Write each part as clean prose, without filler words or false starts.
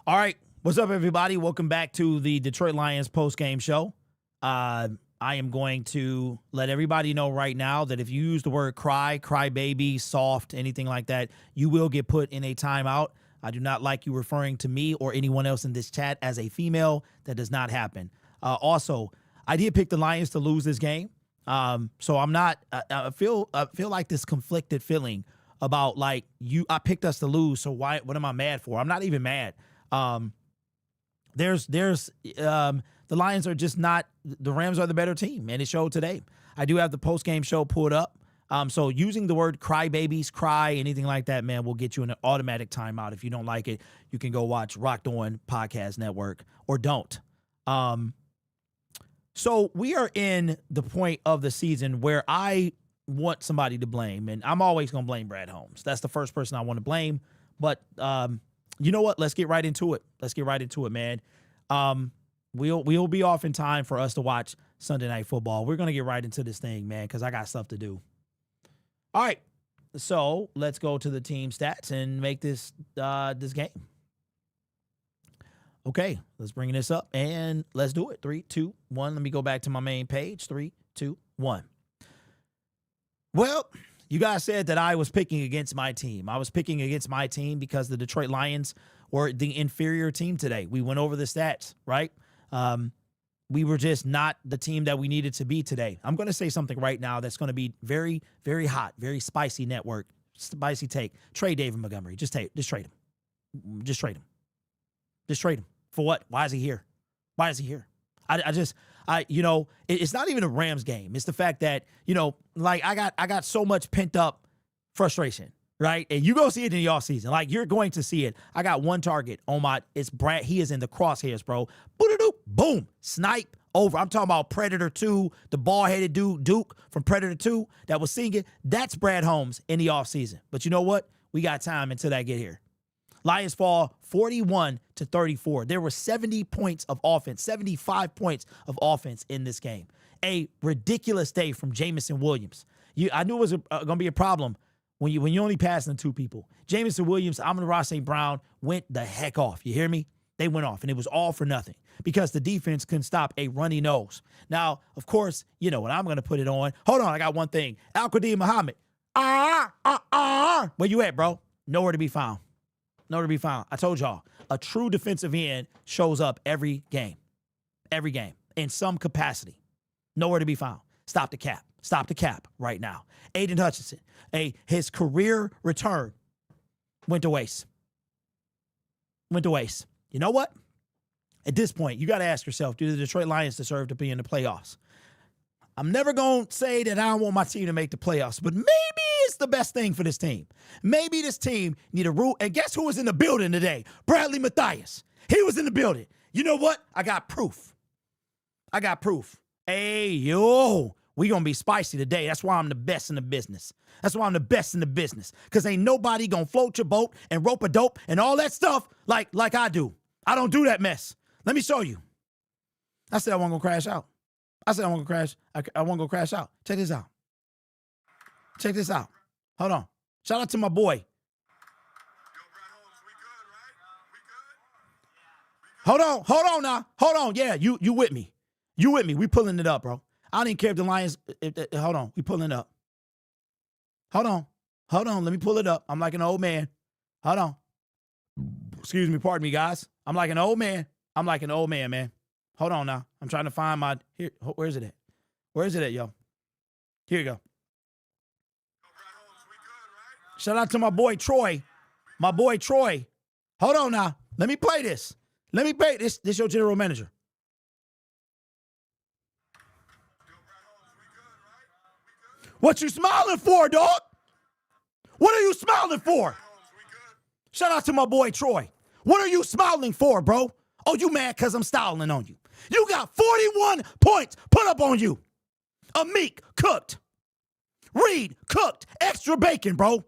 All right. What's up, everybody? Welcome back to the Detroit Lions postgame show. I am going to let everybody know right now that if you use the word cry baby, soft, anything like that, you will get put in a timeout. I do not like you referring to me or anyone else in this chat as a female. That does not happen. Also, I did pick the Lions to lose this game. So I'm not, I feel like this conflicted feeling about like I picked us to lose. So what am I mad for? I'm not even mad. The Lions are just not, the Rams are the better team, and it showed today. I do have the post-game show pulled up. So using the word cry babies, cry, anything like that, man, will get you an automatic timeout. If you don't like it, you can go watch Rocked On Podcast Network or don't. So we are in the point of the season where I want somebody to blame, and I'm always going to blame Brad Holmes. That's the first person I want to blame. But you know what? Let's get right into it. Let's get right into it, man. We'll be off in time for us to watch Sunday Night Football. We're going to get right into this thing, man, because I got stuff to do. All right. So let's go to the team stats and make this game. Okay, let's bring this up and let's do it. 3, 2, 1. Let me go back to my main page. 3, 2, 1. Well, you guys said that I was picking against my team. I was picking against my team because the Detroit Lions were the inferior team today. We went over the stats, right? We were just not the team that we needed to be today. I'm going to say something right now that's going to be very, very hot, very spicy network, spicy take. Trade David Montgomery. Just trade him. Just trade him. Just trade him. For what? Why is he here? Why is he here? It's not even a Rams game. It's the fact that, like I got so much pent up frustration, right? And you go see it in the offseason. Like, you're going to see it. I got one target on it's Brad. He is in the crosshairs, bro. Boom. Snipe over. I'm talking about Predator 2, the ball-headed dude, Duke from Predator 2 that was singing. That's Brad Holmes in the offseason. But you know what? We got time until that get here. Lions fall 41-34. There were 70 points of offense, 75 points of offense in this game. A ridiculous day from Jamison Williams. I knew it was going to be a problem when you only passing to two people. Jamison Williams, Amon-Ra St. Brown went the heck off. You hear me? They went off, and it was all for nothing because the defense couldn't stop a runny nose. Now, of course, you know what I'm going to put it on. Hold on, I got one thing. Al-Qadim Muhammad. Where you at, bro? Nowhere to be found. Nowhere to be found. I told y'all, a true defensive end shows up every game, in some capacity. Nowhere to be found. Stop the cap right now. Aiden Hutchinson, his career return went to waste. You know what? At this point, you got to ask yourself, do the Detroit Lions deserve to be in the playoffs? I'm never going to say that I don't want my team to make the playoffs, but maybe it's the best thing for this team. Maybe this team need a rule. And guess who was in the building today? Bradley Mathias. He was in the building. You know what? I got proof. Hey, yo, we going to be spicy today. That's why I'm the best in the business. Because ain't nobody going to float your boat and rope a dope and all that stuff like I do. I don't do that mess. Let me show you. I said I wasn't going to crash out. I won't go crash out. Check this out. Hold on. Shout out to my boy. Hold on now. Hold on. Yeah, you with me. We pulling it up, bro. I don't even care if the Lions. Hold on. We pulling it up. Hold on. Let me pull it up. I'm like an old man. Hold on. Excuse me. Pardon me, guys. I'm like an old man, man. Hold on now. I'm trying to find my here. Where's it at, yo? Here you go. Shout out to my boy Troy. Hold on now. Let me play this. This your general manager. What you smiling for, dog? What are you smiling for? Shout out to my boy Troy. What are you smiling for, bro? Oh, you mad because I'm styling on you. You got 41 points put up on you. Amik cooked. Reed cooked. Extra bacon, bro.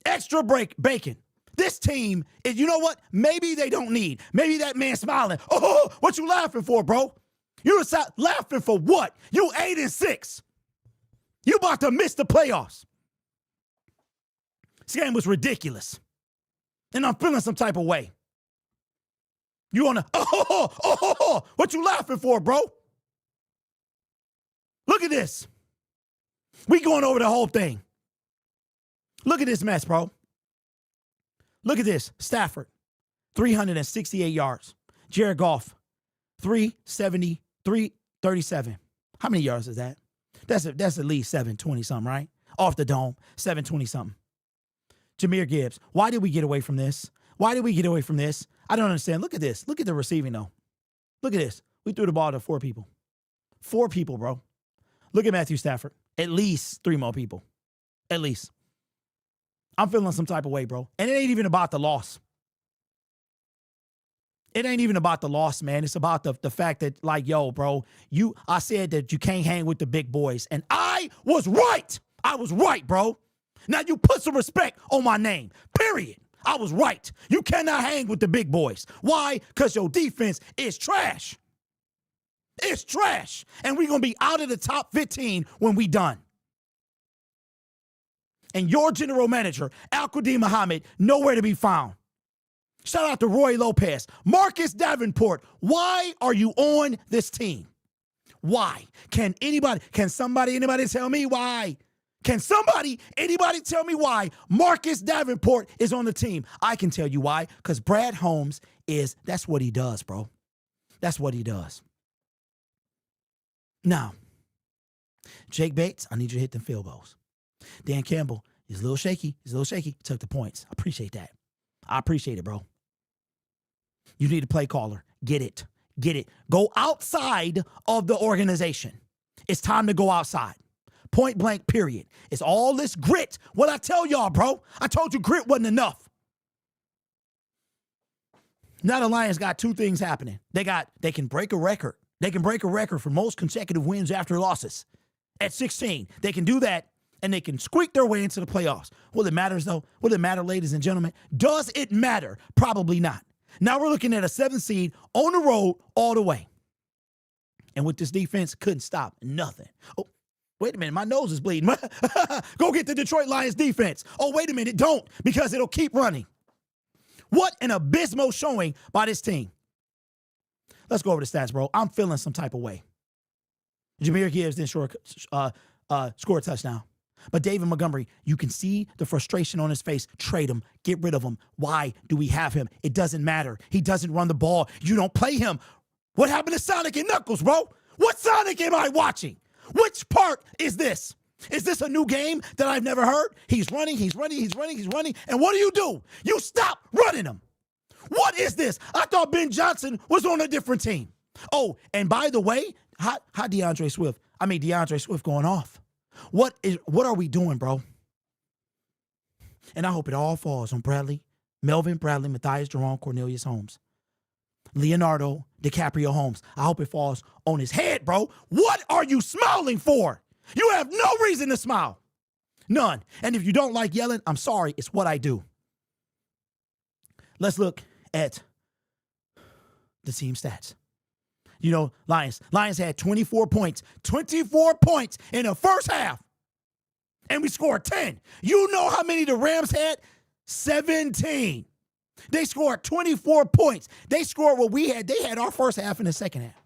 Extra bacon. This team is, you know what? Maybe they don't need. Maybe that man smiling. Oh, what you laughing for, bro? You laughing for what? You 8-6. You about to miss the playoffs. This game was ridiculous. And I'm feeling some type of way. You want to, what you laughing for, bro? Look at this. We going over the whole thing. Look at this mess, bro. Look at this. Stafford, 368 yards. Jared Goff, 370, 337. How many yards is that? That's at least 720-something, right? Off the dome, 720-something. Jahmyr Gibbs, why did we get away from this? Why did we get away from this? I don't understand. Look at this. Look at the receiving, though. Look at this. We threw the ball to 4 people. 4 people, bro. Look at Matthew Stafford. At least 3 more people. At least. I'm feeling some type of way, bro. And it ain't even about the loss. It ain't even about the loss, man. It's about the fact that, like, yo, bro, I said that you can't hang with the big boys. And I was right. I was right, bro. Now you put some respect on my name. Period. I was right. You cannot hang with the big boys. Why? Because your defense is trash. It's trash. And we're going to be out of the top 15 when we done. And your general manager, Al-Qadim Muhammad, nowhere to be found. Shout out to Roy Lopez. Marcus Davenport, why are you on this team? Why? Can anybody tell me why? Can anybody tell me why Marcus Davenport is on the team? I can tell you why, because Brad Holmes that's what he does, bro. That's what he does. Now, Jake Bates, I need you to hit them field goals. Dan Campbell, he's a little shaky. Took the points. I appreciate that. I appreciate it, bro. You need a play caller. Get it. Go outside of the organization. It's time to go outside. Point blank, period. It's all this grit. What I tell y'all, bro? I told you grit wasn't enough. Now the Lions got 2 things happening. They can break a record. They can break a record for most consecutive wins after losses. At 16, they can do that, and they can squeak their way into the playoffs. Will it matter, though? Will it matter, ladies and gentlemen? Does it matter? Probably not. Now we're looking at a 7th seed on the road all the way. And with this defense, couldn't stop nothing. Oh, wait a minute, my nose is bleeding. Go get the Detroit Lions defense. Oh, wait a minute, don't, because it'll keep running. What an abysmal showing by this team. Let's go over the stats, bro. I'm feeling some type of way. Jahmyr Gibbs didn't score a touchdown. But David Montgomery, you can see the frustration on his face. Trade him. Get rid of him. Why do we have him? It doesn't matter. He doesn't run the ball. You don't play him. What happened to Sonic and Knuckles, bro? What Sonic am I watching? Which part is this? Is this a new game that I've never heard? He's running. And what do? You stop running him. What is this? I thought Ben Johnson was on a different team. Oh, and by the way, how DeAndre Swift going off. What are we doing, bro? And I hope it all falls on Melvin Bradley, Matthias Jerome, Cornelius Holmes, Leonardo DiCaprio Holmes. I hope it falls on his head, bro. What are you smiling for? You have no reason to smile. None. And if you don't like yelling, I'm sorry. It's what I do. Let's look at the team stats. You know, Lions had 24 points in the first half. And we scored 10. You know how many the Rams had? 17. They scored 24 points. They scored what we had. They had our first half and the second half.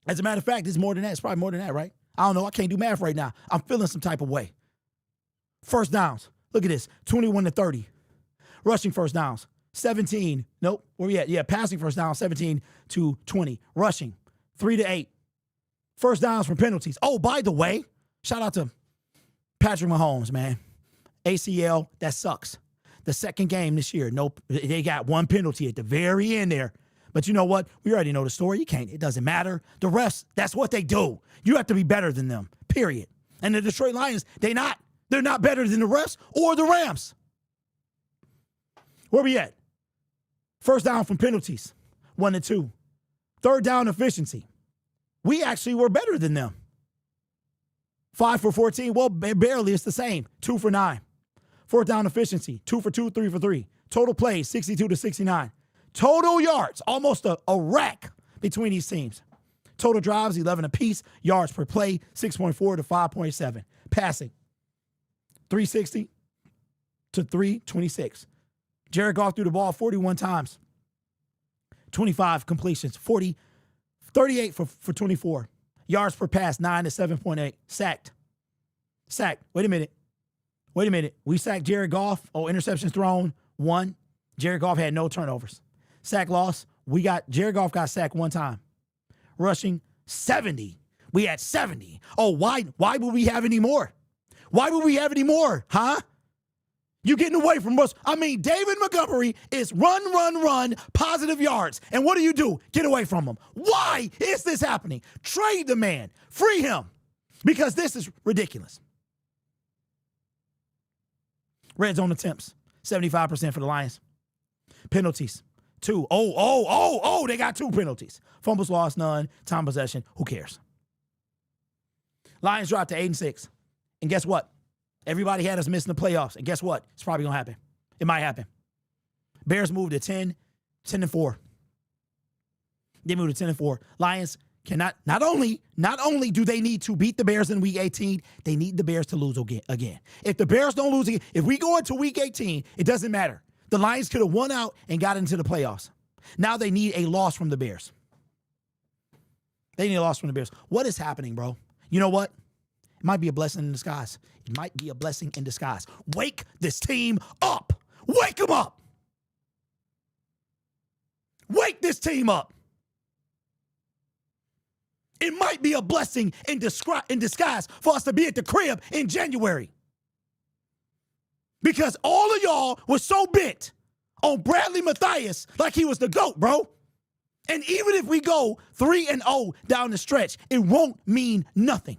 As a matter of fact, it's more than that. It's probably more than that, right? I don't know. I can't do math right now. I'm feeling some type of way. First downs. Look at this. 21-30. Rushing first downs. 17. Nope. Where we at? Yeah, passing first down, 17-20. Rushing, 3-8. First downs from penalties. Oh, by the way, shout out to Patrick Mahomes, man. ACL, that sucks. The second game this year, nope. They got 1 penalty at the very end there. But you know what? We already know the story. It doesn't matter. The refs, that's what they do. You have to be better than them, period. And the Detroit Lions, they're not better than the refs or the Rams. Where we at? First down from penalties, 1-2. Third down efficiency. We actually were better than them. 5 for 14. Well, barely. It's the same. 2 for 9. Fourth down efficiency, 2 for 2, 3 for 3. Total plays, 62-69. Total yards, almost a rack between these teams. Total drives, 11 apiece. Yards per play, 6.4 to 5.7. Passing, 360 to 326. Jared Goff threw the ball 41 times. 25 completions, 38 for 24. Yards per pass, 9 to 7.8. Sacked. Wait a minute. We sacked Jared Goff. Oh, interceptions thrown, 1. Jared Goff had no turnovers. Sack loss, Jared Goff got sacked 1 time. Rushing, 70. We had 70. Oh, why would we have any more? Why would we have any more, huh? You getting away from us. I mean, David Montgomery is run, positive yards. And what do? Get away from him. Why is this happening? Trade the man. Free him. Because this is ridiculous. Red zone attempts, 75% for the Lions. Penalties, 2. They got 2 penalties. Fumbles lost, none. Time possession, who cares? Lions dropped to 8-6. And guess what? Everybody had us missing the playoffs. And guess what? It's probably going to happen. It might happen. Bears moved to 10-4. They moved to 10-4. Lions cannot, not only do they need to beat the Bears in week 18, they need the Bears to lose again. If the Bears don't lose again, if we go into week 18, it doesn't matter. The Lions could have won out and got into the playoffs. Now they need a loss from the Bears. They need a loss from the Bears. What is happening, bro? You know what? It might be a blessing in disguise. It might be a blessing in disguise. Wake this team up. Wake them up. Wake this team up. It might be a blessing in disguise for us to be at the crib in January. Because all of y'all was so bent on Bradley Mathias like he was the GOAT, bro. And even if we go 3-0 down the stretch, it won't mean nothing.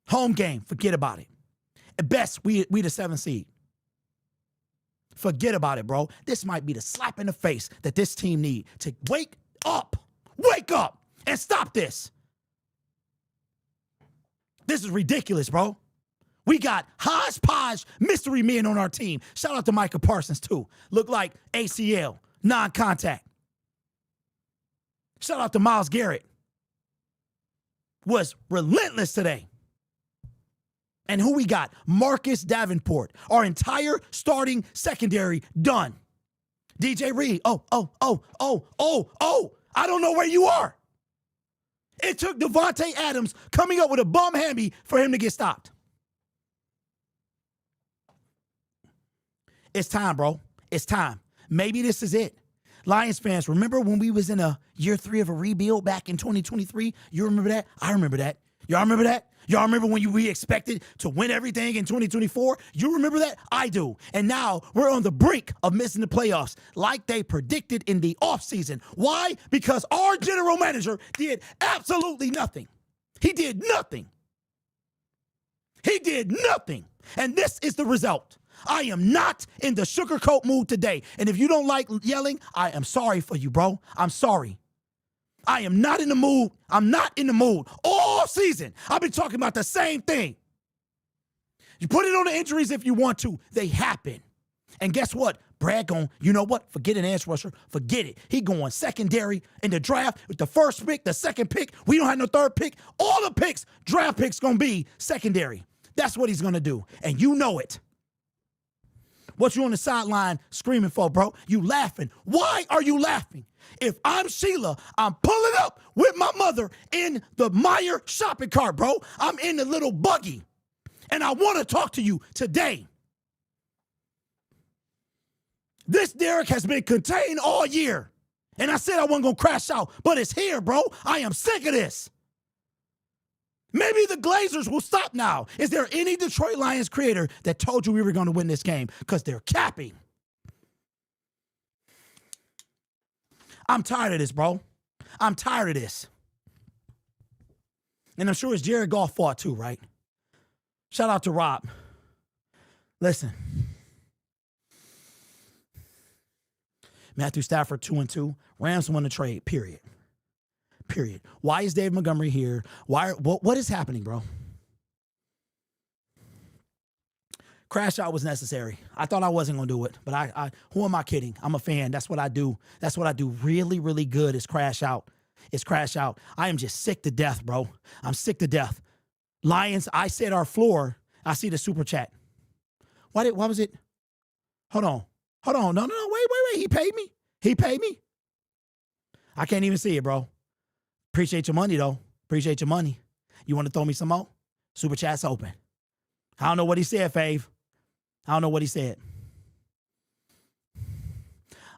Home game, forget about it. At best, we the 7th seed. Forget about it, bro. This might be the slap in the face that this team need to wake up. Wake up and stop this. This is ridiculous, bro. We got hodgepodge mystery men on our team. Shout out to Micah Parsons, too. Look like ACL, non-contact. Shout out to Myles Garrett. Was relentless today. And who we got? Marcus Davenport. Our entire starting secondary done. DJ Reed. Oh. I don't know where you are. It took Devontae Adams coming up with a bum hammy for him to get stopped. It's time, bro. It's time. Maybe this is it. Lions fans, remember when we was in a year 3 of a rebuild back in 2023? You remember that? I remember that. Y'all remember that? Y'all remember when we expected to win everything in 2024? You remember that? I do. And now we're on the brink of missing the playoffs like they predicted in the offseason. Why? Because our general manager did absolutely nothing. He did nothing. He did nothing. And this is the result. I am not in the sugarcoat mood today. And if you don't like yelling, I am sorry for you, bro. I'm sorry. I am not in the mood. I'm not in the mood. All season, I've been talking about the same thing. You put it on the injuries if you want to. They happen. And guess what? Brad going, you know what? Forget an edge rusher. Forget it. He going secondary in the draft with the first pick, the second pick. We don't have no third pick. All the picks, draft picks going to be secondary. That's what he's going to do. And you know it. What you on the sideline screaming for, bro? You laughing. Why are you laughing? If I'm Sheila, I'm pulling up with my mother in the Meyer shopping cart, bro. I'm in the little buggy. And I want to talk to you today. This Derek has been contained all year. And I said I wasn't going to crash out, but it's here, bro. I am sick of this. Maybe the Glazers will stop now. Is there any Detroit Lions creator that told you we were going to win this game? Because they're capping. I'm tired of this, bro. I'm tired of this. And I'm sure it's Jared Goff fault too, right? Shout out to Rob. Listen. Matthew Stafford 2-2. Rams won the trade, period. Period. Why is Dave Montgomery here? What is happening, bro? Crash out was necessary. I thought I wasn't going to do it, but who am I kidding? I'm a fan. That's what I do. That's what I do really, really good is crash out. It's crash out. I am just sick to death, bro. I'm sick to death. Lions, I said our floor. I see the super chat. Why was it? Hold on. No. Wait. He paid me. I can't even see it, bro. Appreciate your money, though. Appreciate your money. You want to throw me some more? Super chat's open. I don't know what he said, Fave. I don't know what he said.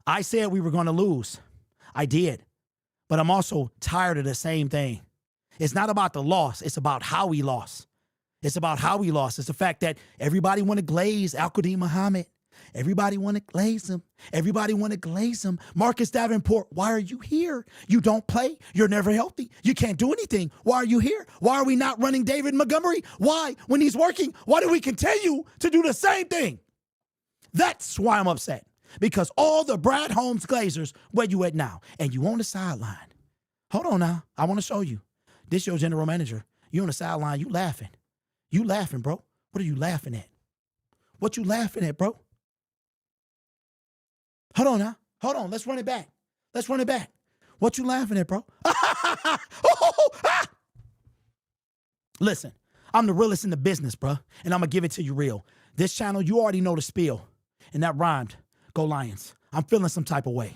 I said we were going to lose. I did. But I'm also tired of the same thing. It's not about the loss. It's about how we lost. It's the fact that everybody want to glaze Al-Qadim Muhammad. Everybody want to glaze him. Marcus Davenport, why are you here? You don't play. You're never healthy. You can't do anything. Why are you here? Why are we not running David Montgomery? Why, when he's working, why do we continue to do the same thing? That's why I'm upset. Because all the Brad Holmes Glazers, where you at now? And you on the sideline. Hold on now. I want to show you. This your general manager. You on the sideline. You laughing. You laughing, bro. What are you laughing at? What you laughing at, bro? Hold on now. Hold on. Let's run it back. What you laughing at, bro? Listen, I'm the realest in the business, bro. And I'm going to give it to you real. This channel, you already know the spiel. And that rhymed. Go Lions. I'm feeling some type of way.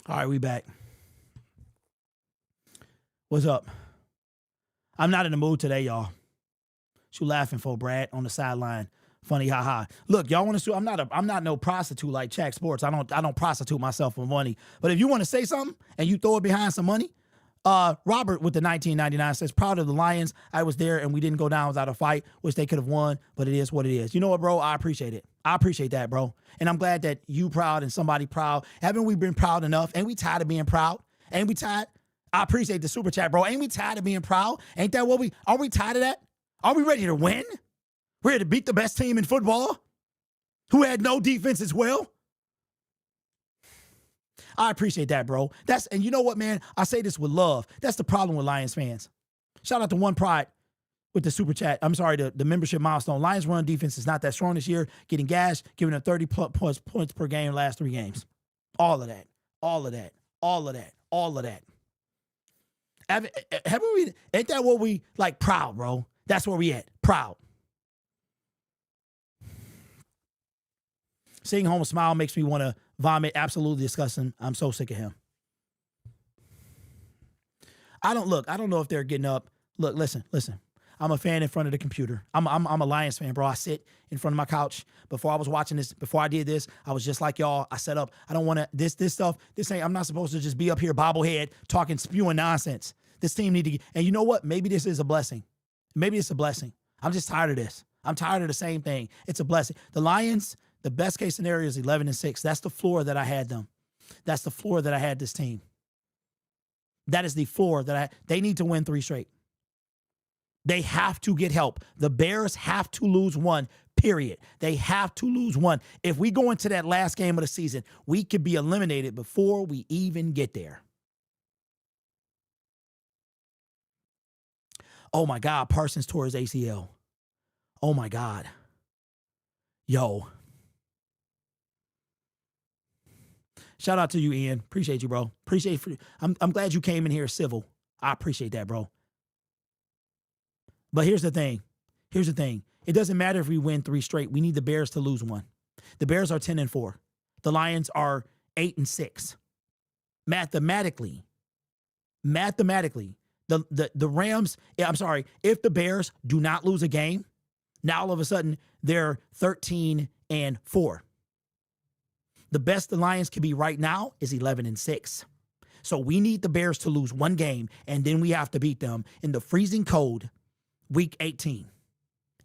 All right, we back. What's up? I'm not in the mood today, y'all. What you laughing for, Brad, on the sideline? Funny, haha. Look, y'all want to sue? I'm not no prostitute like Shaq Sports. I don't prostitute myself for money. But if you want to say something and you throw it behind some money, Robert with the 1999 says, proud of the Lions. I was there and we didn't go down without a fight, which they could have won, but it is what it is. You know what, bro? I appreciate it. I appreciate that, bro. And I'm glad that you proud and somebody proud. Haven't we been proud enough? Ain't we tired of being proud? Ain't we tired? I appreciate the super chat, bro. Ain't we tired of being proud? Ain't that what are we tired of that? Are we ready to win? We're ready to beat the best team in football who had no defense as well? I appreciate that, bro. And you know what, man? I say this with love. That's the problem with Lions fans. Shout out to One Pride with the super chat. I'm sorry, the membership milestone. Lions run defense is not that strong this year. Getting gashed, giving them 30 plus points per game last 3 games. All of that. Ain't that what we like? Proud, bro. That's where we at. Proud. Seeing Holmes smile makes me want to vomit. Absolutely disgusting. I'm so sick of him. I don't know if they're getting up. Look, listen. I'm a fan in front of the computer. I'm a Lions fan, bro. I sit in front of my couch. Before I was watching this, before I did this, I was just like y'all. I set up. I don't want to, this stuff, I'm not supposed to just be up here bobblehead talking, spewing nonsense. This team need to get, and you know what? Maybe this is a blessing. Maybe it's a blessing. I'm just tired of this. I'm tired of the same thing. It's a blessing. The Lions, the best case scenario is 11-6. That's the floor that I had them. That's the floor that I had this team. That is the floor that they need to win 3 straight. They have to get help. The Bears have to lose 1, period. They have to lose 1. If we go into that last game of the season, we could be eliminated before we even get there. Oh my God, Parsons tore his ACL. Oh my God. Yo. Shout out to you, Ian. Appreciate you, bro. I'm glad you came in here civil. I appreciate that, bro. But here's the thing. It doesn't matter if we win 3 straight. We need the Bears to lose 1. The Bears are 10-4. The Lions are 8-6. Mathematically, the Rams, I'm sorry, if the Bears do not lose a game, now all of a sudden they're 13-4. The best the Lions can be right now is 11-6. So we need the Bears to lose 1 game, and then we have to beat them in the freezing cold week 18.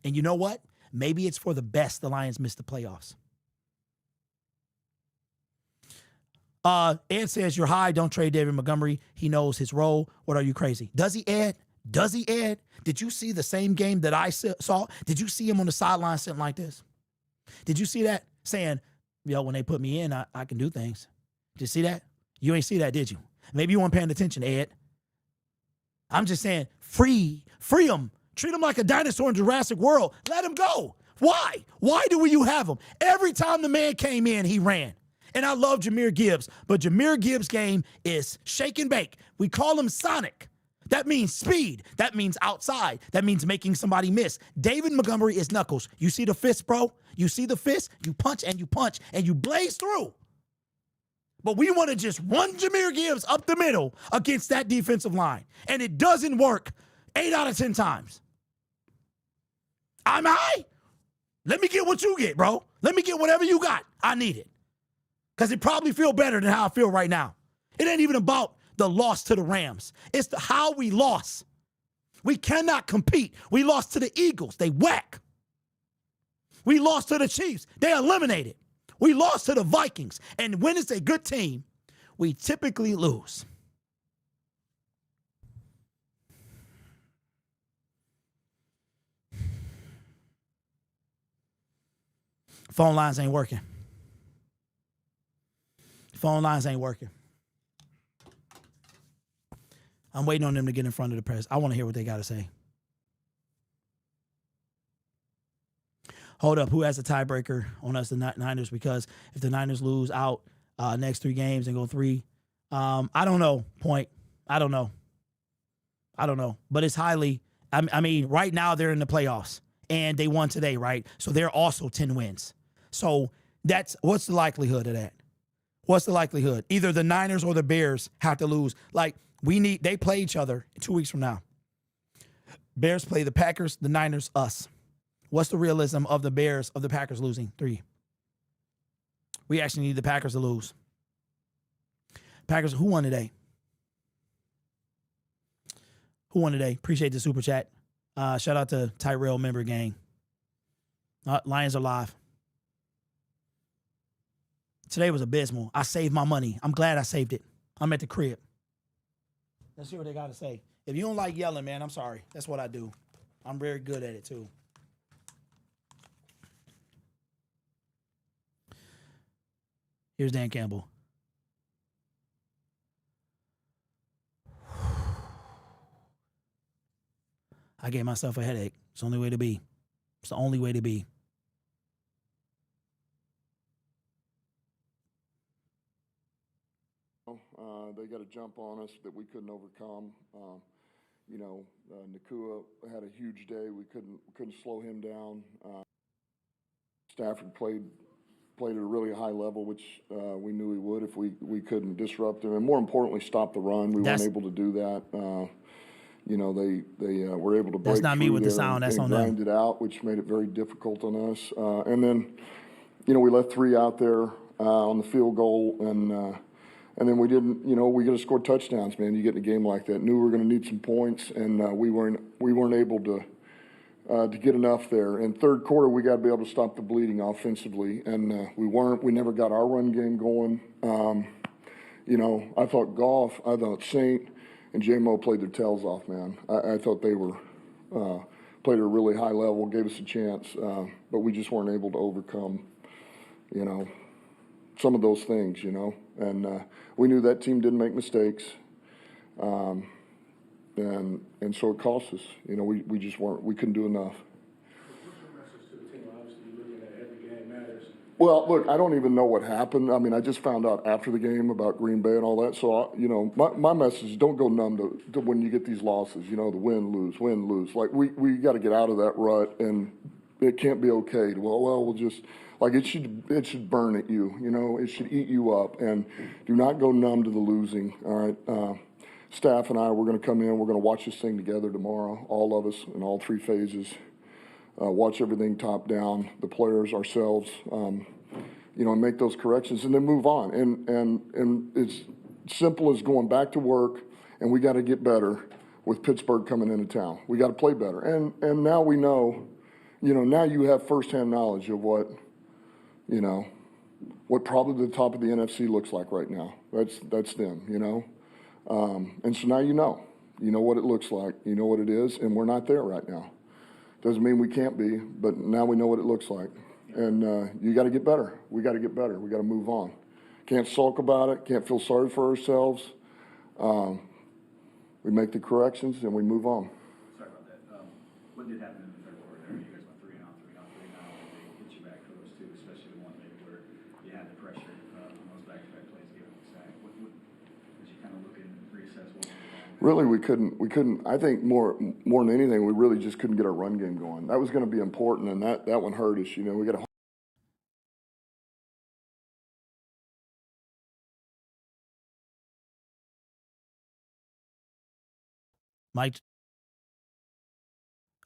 And you know what? Maybe it's for the best the Lions missed the playoffs. Ed says, you're high. Don't trade David Montgomery. He knows his role. What are you, crazy? Does he, Ed? Does he, Ed? Did you see the same game that I saw? Did you see him on the sideline sitting like this? Did you see that? Saying, when they put me in, I can do things. Did you see that? You ain't see that, did you? Maybe you weren't paying attention, Ed. I'm just saying, free him. Treat him like a dinosaur in Jurassic World. Let him go. Why? Why do you have him? Every time the man came in, he ran. And I love Jahmyr Gibbs, but Jahmyr Gibbs' game is shake and bake. We call him Sonic. That means speed. That means outside. That means making somebody miss. David Montgomery is knuckles. You see the fist, bro? You see the fist? You punch and you blaze through. But we want to just run Jahmyr Gibbs up the middle against that defensive line. And it doesn't work 8 out of 10 times. I'm high. Let me get what you get, bro. Let me get whatever you got. I need it. Because it probably feel better than how I feel right now. It ain't even about the loss to the Rams. It's how we lost. We cannot compete. We lost to the Eagles. They whack. We lost to the Chiefs. They eliminated. We lost to the Vikings. And when it's a good team, we typically lose. Phone lines ain't working. Phone lines ain't working. I'm waiting on them to get in front of the press. I want to hear what they got to say. Hold up. Who has the tiebreaker on us, the Niners? Because if the Niners lose out next 3 games and go 3, I don't know, Point. I don't know. But it's highly, I mean, right now they're in the playoffs. And they won today, right? So they're also 10 wins. So what's the likelihood of that? What's the likelihood? Either the Niners or the Bears have to lose. Like, they play each other 2 weeks from now. Bears play the Packers, the Niners, us. What's the realism of the Packers losing 3? We actually need the Packers to lose. Packers, who won today? Appreciate the super chat. Shout out to Tyrell member gang. Lions are live. Today was abysmal. I saved my money. I'm glad I saved it. I'm at the crib. Let's see what they got to say. If you don't like yelling, man, I'm sorry. That's what I do. I'm very good at it, too. Here's Dan Campbell. I gave myself a headache. It's the only way to be. It's the only way to be. They got a jump on us that we couldn't overcome. Nakua had a huge day. We couldn't slow him down. Stafford played at a really high level, which we knew he would if we couldn't disrupt him, and more importantly, stop the run. We weren't able to do that. They were able to break. That's not me with the sound. That's on them. Grind it out, which made it very difficult on us. And then, we left 3 out there on the field goal, and then we didn't. We got to score touchdowns, man. You get in a game like that. Knew we were going to need some points, and we weren't able to get enough there. In third quarter, we got to be able to stop the bleeding offensively, and we weren't. We never got our run game going. I thought Goff, I thought Saint, and J-Mo played their tails off, man. I thought they were played at a really high level, gave us a chance, but we just weren't able to overcome, some of those things, And we knew that team didn't make mistakes, and so it cost us. We just weren't. We couldn't do enough. What's your message to the team? Obviously, looking at every game matters. Well, look, I don't even know what happened. I mean, I just found out after the game about Green Bay and all that. So, my message is don't go numb to when you get these losses, the win, lose. Like, we got to get out of that rut, and it can't be okay. We'll just, like, it should burn at you, it should eat you up. And do not go numb to the losing, all right? Staff and I, we're going to come in, we're going to watch this thing together tomorrow, all of us in all 3 phases. Watch everything top down, the players, ourselves, and make those corrections and then move on. And it's simple as going back to work, and we got to get better with Pittsburgh coming into town. We got to play better. And now we know, now you have firsthand knowledge of what what probably the top of the NFC looks like right now. That's them, you know. And so now you know what it looks like, you know what it is, and we're not there right now. Doesn't mean we can't be, but now we know what it looks like. And you got to get better. We got to get better. We got to move on. Can't sulk about it. Can't feel sorry for ourselves. We make the corrections and we move on. Sorry about that. What did happen in the third quarter there? You guys went 3 and out, 3 and out, 3 and out. They hit you back for those two, especially the one maybe where you had the pressure on those back-to-back plays giving the sack. What did you kind of look and reassess what was wrong? Really, we couldn't. I think more than anything, we really just couldn't get our run game going. That was going to be important, and that one hurt us. You know, we got to. Mike.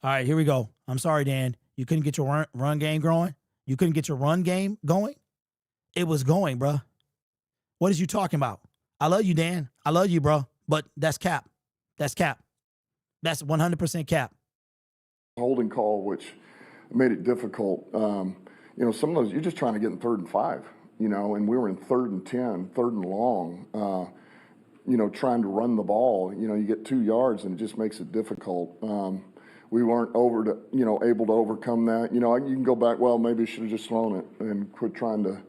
All right, here we go. I'm sorry, Dan. You couldn't get your run game going? You couldn't get your run game going? It was going, bro. What is you talking about? I love you, Dan. I love you, bro. But that's cap. That's cap. That's 100% cap. Holding call, which made it difficult. You know, some of those, you're just trying to get in 3rd and 5, you know, and we were in 3rd and 10, 3rd and long. You know, trying to run the ball, you know, you get 2 yards and it just makes it difficult. We weren't able to overcome that. You know, you can go back, well, maybe you should have just thrown it and quit trying to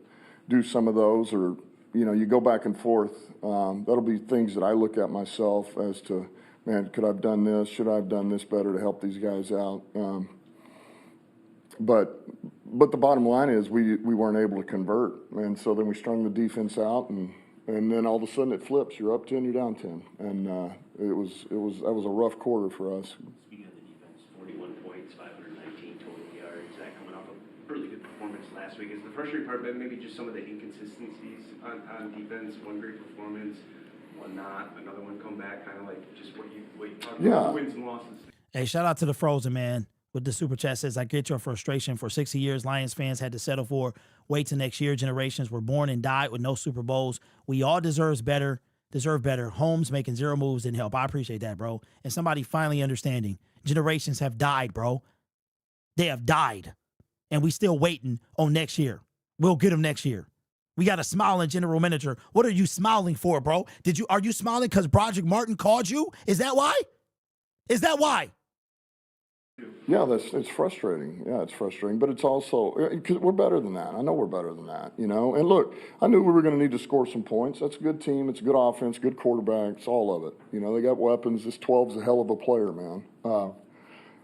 do some of those, or, you know, you go back and forth. That'll be things that I look at myself as to, man, could I have done this? Should I have done this better to help these guys out? But the bottom line is we weren't able to convert. And so then we strung the defense out, and then all of a sudden it flips. You're up 10, you're down 10. And that was a rough quarter for us. Speaking of the defense, 41 points, 519 total yards. That coming off a really good performance last week. Is the frustrating part maybe just some of the inconsistencies on defense? One great performance, one not. Another one come back, kind of like just what you talked about, wins and losses. Hey, shout out to the Frozen man with the super chat. Says, I get your frustration. For 60 years, Lions fans had to settle for wait till next year. Generations were born and died with no Super Bowls. We all deserve better. Holmes making 0 moves didn't help. I appreciate that, bro. And somebody finally understanding. Generations have died, bro. They have died. And we still waiting on next year. We'll get them next year. We got a smiling general manager. What are you smiling for, bro? Are you smiling because Broderick Martin called you? Is that why? Is that why? Yeah, it's frustrating. Yeah, it's frustrating, but it's also because we're better than that. I know we're better than that, you know. And look, I knew we were going to need to score some points. That's a good team. It's a good offense, good quarterback. It's all of it. You know, they got weapons. This 12's a hell of a player, man.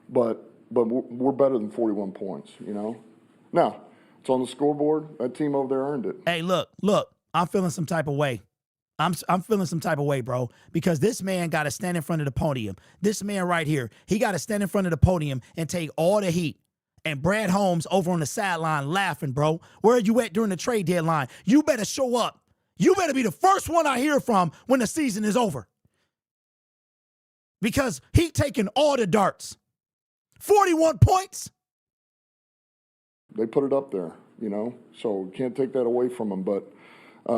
But we're better than 41 points. You know. Now it's on the scoreboard. That team over there earned it. Hey, look. I'm feeling some type of way. I'm feeling some type of way, bro, because this man got to stand in front of the podium. This man right here, he got to stand in front of the podium and take all the heat. And Brad Holmes over on the sideline laughing, bro. Where are you at during the trade deadline? You better show up. You better be the first one I hear from when the season is over. Because he taking all the darts. 41 points. They put it up there, you know, so can't take that away from them, but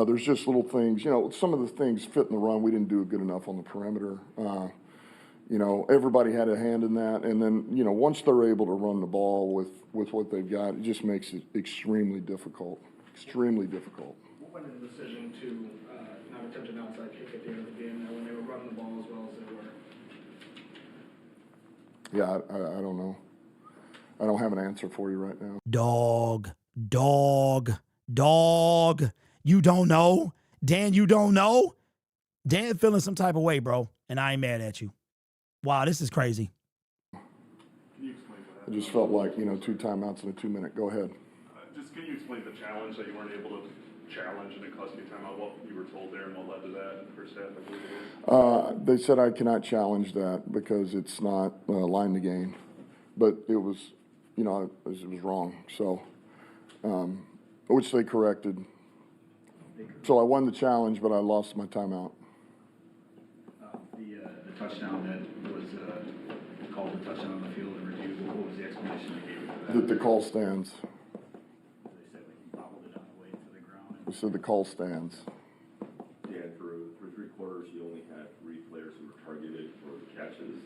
there's just little things, you know, some of the things fit in the run. We didn't do good enough on the perimeter. You know, everybody had a hand in that. And then, you know, once they're able to run the ball with what they've got, it just makes it extremely difficult. Extremely difficult. What went into the decision to not attempt an outside kick at the end of the game when they were running the ball as well as they were? Yeah, I don't know. I don't have an answer for you right now. Dog. You don't know? Dan, you don't know? Dan feeling some type of way, bro, and I ain't mad at you. Wow, this is crazy. Can you explain that? I just felt like, you know, 2 timeouts in a 2 minute. Go ahead. Just can you explain the challenge that you weren't able to challenge and it cost you timeout, what you were told there and what led to that in the first half, I believe it was? They said I cannot challenge that because it's not line to gain. But it was, you know, it was wrong. So, which they corrected. So I won the challenge, but I lost my timeout. The touchdown that was called a touchdown on the field and reviewed, what was the explanation they gave for that? The call stands. They said like he bobbled it on the way to the ground. They said the call stands. Yeah, for 3 quarters, you only had 3 players who were targeted for the catches.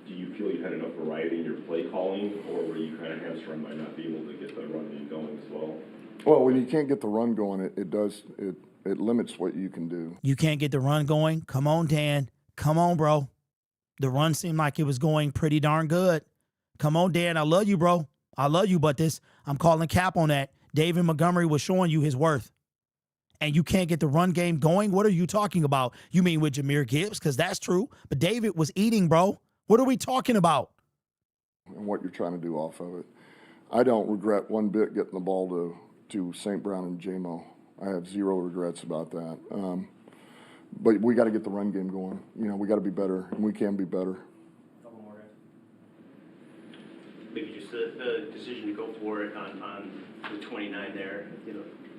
Do you feel you had enough variety in your play calling, or were you kind of hamstrung by not being able to get the run game going as well? Well, when you can't get the run going, it limits what you can do. You can't get the run going. Come on, Dan. Come on, bro. The run seemed like it was going pretty darn good. Come on, Dan. I love you, bro. I love you, but I'm calling cap on that. David Montgomery was showing you his worth. And you can't get the run game going? What are you talking about? You mean with Jahmyr Gibbs? Because that's true. But David was eating, bro. What are we talking about? And what you're trying to do off of it. I don't regret one bit getting the ball to St. Brown and JMO. I have zero regrets about that. But we got to get the run game going. We got to be better, and we can be better. Couple more guys. Maybe just the decision to go for it on the 29 there,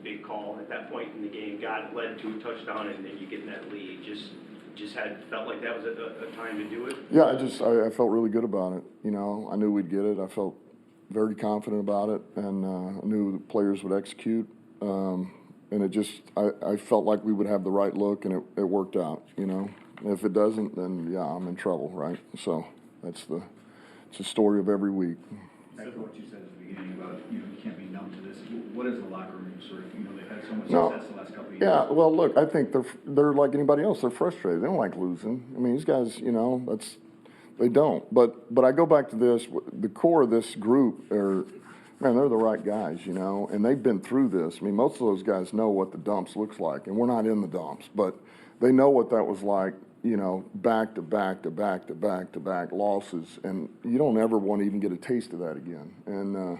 big call at that point in the game, led to a touchdown, and then you get in that lead. Just felt like that was a time to do it. Yeah, I felt really good about it. I knew we'd get it. I felt very confident about it, and I knew the players would execute. And I felt like we would have the right look, and it worked out. If it doesn't, then yeah, I'm in trouble, right? So it's the story of every week. Back to what you said at the beginning about you can't be numb to this. What is the locker room sort of? They've had so much success the last couple of years. Yeah, well, look, I think they're like anybody else. They're frustrated. They don't like losing. I mean, these guys, they don't. But I go back to this. The core of this group they're the right guys, and they've been through this. I mean, most of those guys know what the dumps looks like, and we're not in the dumps, but they know what that was like. Back to back to back to back to back losses, and you don't ever want to even get a taste of that again. And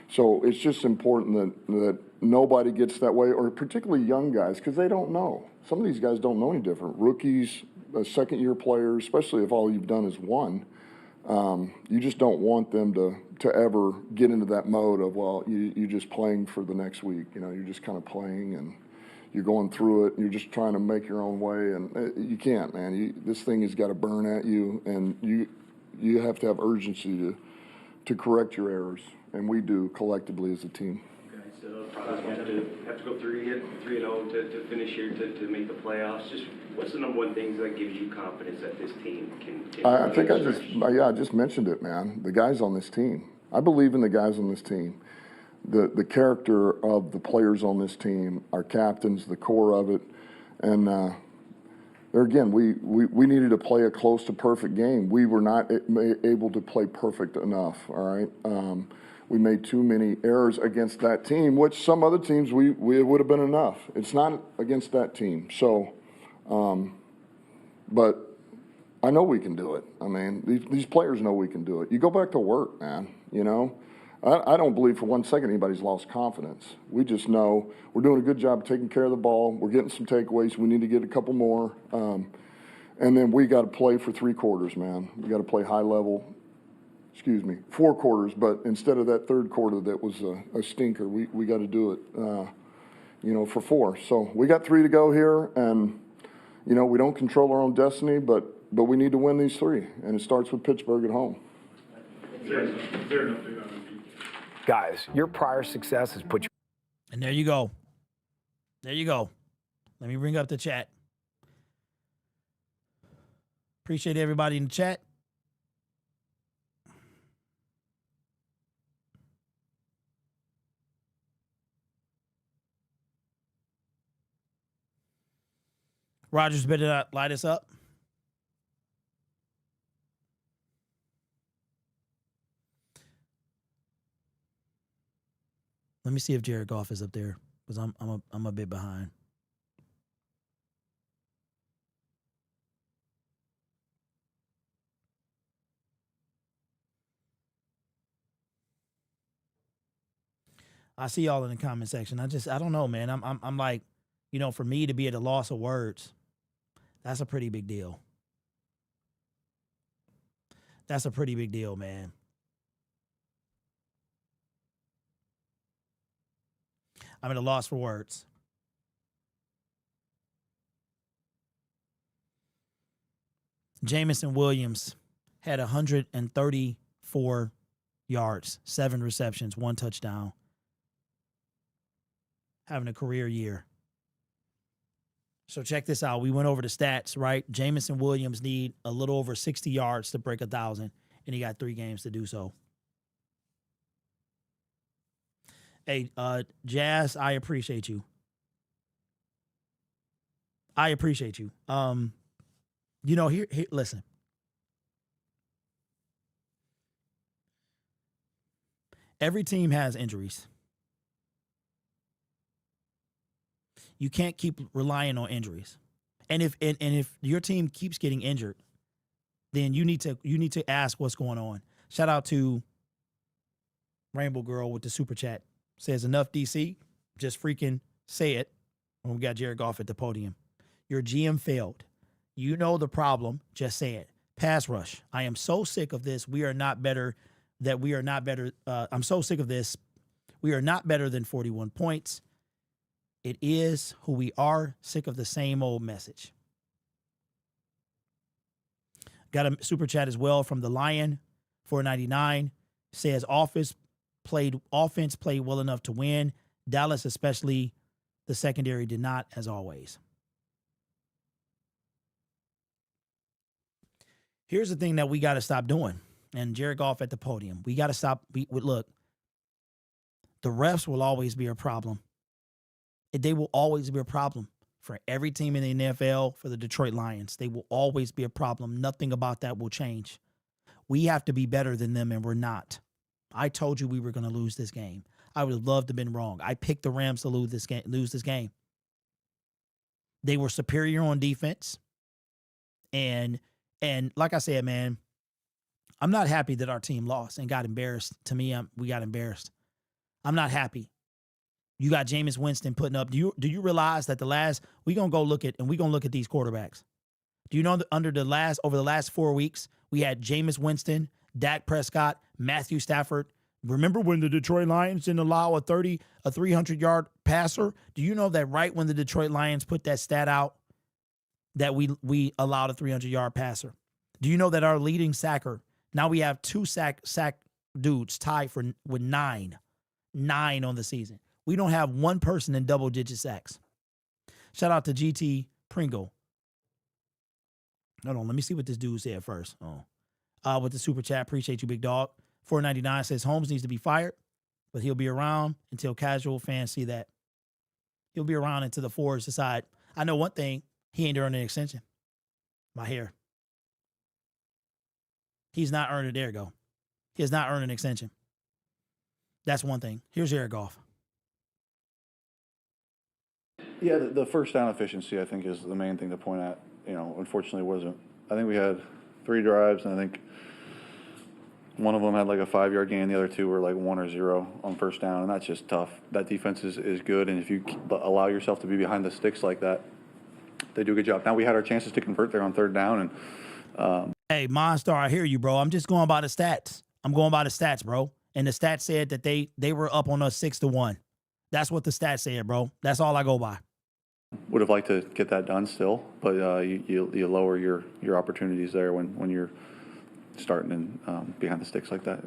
so it's just important that nobody gets that way, or particularly young guys, because they don't know. Some of these guys don't know any different. Rookies, second-year players, especially if all you've done is one, you just don't want them to ever get into that mode of, well, you're just playing for the next week. You're just kind of playing, and you're going through it, and you're just trying to make your own way, and you can't, man. This thing has got to burn at you, and you have to have urgency to correct your errors, and we do collectively as a team. Okay, so probably have to go 3-0 to finish here to make the playoffs. Just what's the number one thing that gives you confidence that this team can I think I just mentioned it, man. The guys on this team. I believe in the guys on this team. The character of the players on this team, our captains, the core of it, and there again, we needed to play a close to perfect game. We were not able to play perfect enough. All right, we made too many errors against that team, which some other teams we would have been enough. It's not against that team, so. But I know we can do it. I mean, these players know we can do it. You go back to work, man. I don't believe for one second anybody's lost confidence. We just know we're doing a good job taking care of the ball. We're getting some takeaways. We need to get a couple more. And then we got to play for 3 quarters, man. We got to play high level. 4 quarters. But instead of that third quarter that was a stinker, we got to do it, for 4. So we got 3 to go here. And, we don't control our own destiny, but we need to win these 3. And it starts with Pittsburgh at home. Is there an update on Embiid? Guys, your prior success has put you. And there you go. There you go. Let me bring up the chat. Appreciate everybody in the chat. Rogers better light us up. Let me see if Jared Goff is up there, because I'm a bit behind. I see y'all in the comment section. I don't know, man. I'm like, for me to be at a loss of words, that's a pretty big deal. That's a pretty big deal, man. I'm at a loss for words. Jamison Williams had 134 yards, 7 receptions, 1 touchdown. Having a career year. So check this out. We went over the stats, right? Jamison Williams need a little over 60 yards to break 1,000, and he got 3 games to do so. Hey, Jazz, I appreciate you. I appreciate you. You know, here listen. Every team has injuries. You can't keep relying on injuries. And if your team keeps getting injured, then you need to ask what's going on. Shout out to Rainbow Girl with the super chat. Says enough DC, just freaking say it. When we got Jared Goff at the podium. Your GM failed. You know the problem, just say it. Pass rush. I am so sick of this. We are not better. I'm so sick of this. We are not better than 41 points. It is who we are. Sick of the same old message. Got a super chat as well from the Lion, 499. Says offense played well enough to win. Dallas, especially the secondary, did not, as always. Here's the thing that we got to stop doing. And Jared Goff at the podium. We got to stop. Look, the refs will always be a problem. They will always be a problem for every team in the NFL, for the Detroit Lions. They will always be a problem. Nothing about that will change. We have to be better than them, and we're not. I told you we were going to lose this game. I would have loved to have been wrong. I picked the Rams to lose this game. They were superior on defense. And like I said, man, I'm not happy that our team lost and got embarrassed. To me, we got embarrassed. I'm not happy. You got Jameis Winston putting up. Do you realize that we're going to go look at these quarterbacks. Do you know that over the last 4 weeks, we had Jameis Winston, Dak Prescott, Matthew Stafford. Remember when the Detroit Lions didn't allow a 300-yard passer? Do you know that right when the Detroit Lions put that stat out that we allowed a 300-yard passer? Do you know that our leading sacker, now we have 2 sack dudes tied with 9 on the season. We don't have one person in double-digit sacks. Shout out to GT Pringle. Hold on, let me see what this dude said first. With the super chat, appreciate you, big dog. 499 says Holmes needs to be fired, but he'll be around until casual fans see that. He'll be around until the Fords decide. I know one thing, he ain't earned an extension. My hair. He's not earned it. There you go. He has not earned an extension. That's one thing. Here's Jared Goff. Yeah, the first down efficiency, I think, is the main thing to point at. Unfortunately, wasn't. I think we had 3 drives, and I think one of them had like a 5-yard gain. The other 2 were like 1 or 0 on first down, and that's just tough. That defense is good, and if you allow yourself to be behind the sticks like that, they do a good job. Now we had our chances to convert there on 3rd down, and hey, Monstar, I hear you, bro. I'm just going by the stats. I'm going by the stats, bro. And the stats said that they were up on us 6-1. That's what the stats said, bro. That's all I go by. would have liked to get that done still, but you lower your opportunities there when you're starting in behind the sticks like that.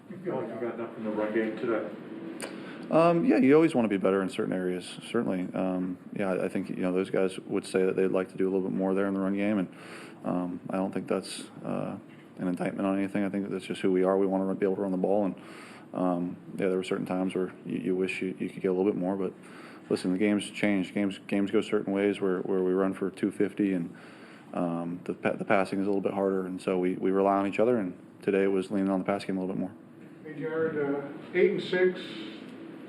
You feel like you got enough from the run game today? Yeah, you always want to be better in certain areas, certainly. I think those guys would say that they'd like to do a little bit more there in the run game, and I don't think that's an indictment on anything. I think that's just who we are. We want to be able to run the ball, and there were certain times where you wish you could get a little bit more, but listen, the game's changed. Games go certain ways where we run for 250, and the passing is a little bit harder, and so we rely on each other, and today it was leaning on the pass game a little bit more. Hey, Jared, 8-6,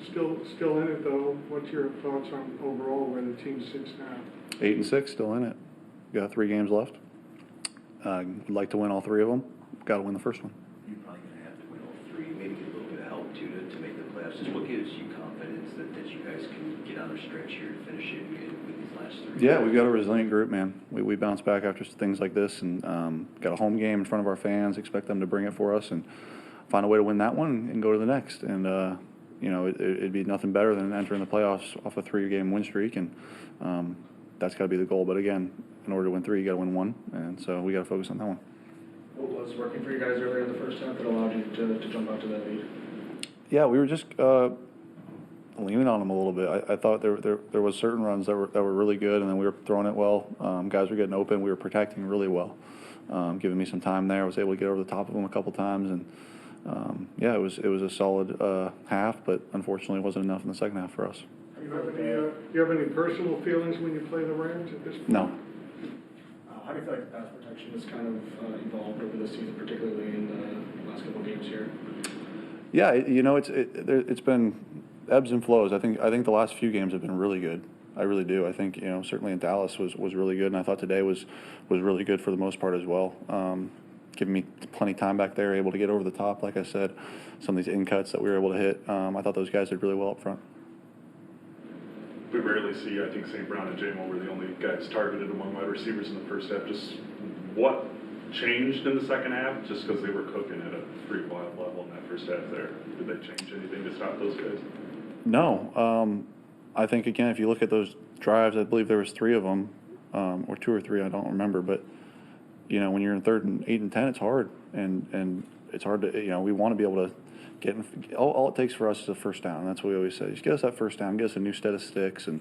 still in it though. What's your thoughts on overall where the team sits now? 8-6, still in it. Got 3 games left. Would like to win all 3 of them. Got to win the first one. You're probably going to have to win all 3, maybe get a little bit of help too to make the playoffs. Just what gives you confidence that you guys can get on a stretch here to finish it with these last 3? Yeah, we've got a resilient group, man. We bounce back after things like this, and got a home game in front of our fans. Expect them to bring it for us and find a way to win that one and go to the next. And it'd be nothing better than entering the playoffs off a 3-game win streak, and that's got to be the goal. But again, in order to win 3, you got to win 1, and so we got to focus on that one. What was working for you guys earlier in the first half that allowed you to jump out to that lead? Yeah, we were just leaning on them a little bit. I thought there was certain runs that were really good, and then we were throwing it well. Guys were getting open. We were protecting really well, giving me some time there. I was able to get over the top of them a couple times, and yeah, it was a solid half, but unfortunately, it wasn't enough in the second half for us. Do you have any personal feelings when you play the Rams at this point? No. How do you feel like the pass protection has kind of evolved over the season, particularly in the last couple of games here? Yeah, it's been ebbs and flows. I think the last few games have been really good. I really do. I think certainly in Dallas was really good, and I thought today was really good for the most part as well. Giving me plenty of time back there, able to get over the top, like I said. Some of these in cuts that we were able to hit, I thought those guys did really well up front. We rarely see, I think St. Brown and J-Mo were the only guys targeted among wide receivers in the first half. Just what changed in the second half? Just because they were cooking at a pretty wild level in that first half there. Did they change anything to stop those guys? No. I think, again, if you look at those drives, I believe there was 3 of them, or 2 or 3, I don't remember. But, when you're in 3rd and 8 and 10, it's hard. And it's hard to, we want to be able to get all it takes for us is a first down. That's what we always say. Just get us that first down, get us a new set of sticks, and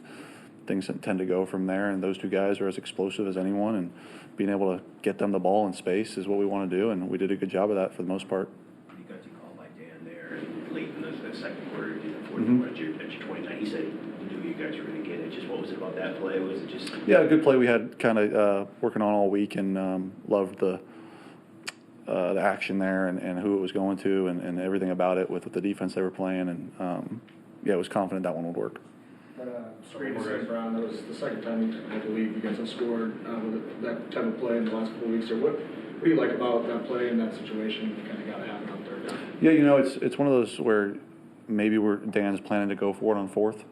things that tend to go from there. And those 2 guys are as explosive as anyone, and being able to get them the ball in space is what we want to do, and we did a good job of that for the most part. You got to call by Dan there late in the second quarter, did the fourth Mm-hmm. quarter at your 29. He said he knew you guys were going to get it. Just what was it about that play? Was it just Yeah, a good play we had kind of working on all week, and loved the action there and who it was going to and everything about it with the defense they were playing, and yeah, I was confident that one would work. Screen to St. Brown, that was the second time I believe you guys have scored with that type of play in the last couple of weeks. Or what do you like about that play in that situation? You kind of got to happen on third down. Yeah, it's one of those where maybe Dan's planning to go for it on 4th.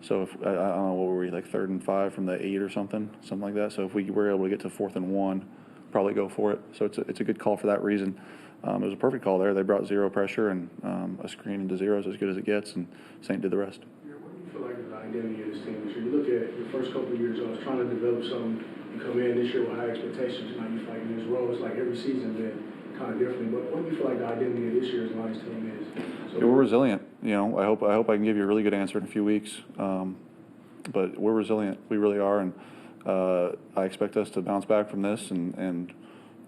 So if I don't know, what were we, like 3rd and 5 from the 8 or something like that. So if we were able to get to 4th and 1, probably go for it. So it's a good call for that reason. It was a perfect call there. They brought 0 pressure, and a screen into 0 is as good as it gets, and Saint did the rest. What do you feel like the identity of this team? So you look at your first couple of years, I was trying to develop something. You come in this year with high expectations. Now you fight in this role. It's like every season been kind of different. But what do you feel like the identity of this year's Lions team is? So, yeah, we're resilient. I hope I can give you a really good answer in a few weeks. But we're resilient. We really are, and I expect us to bounce back from this, and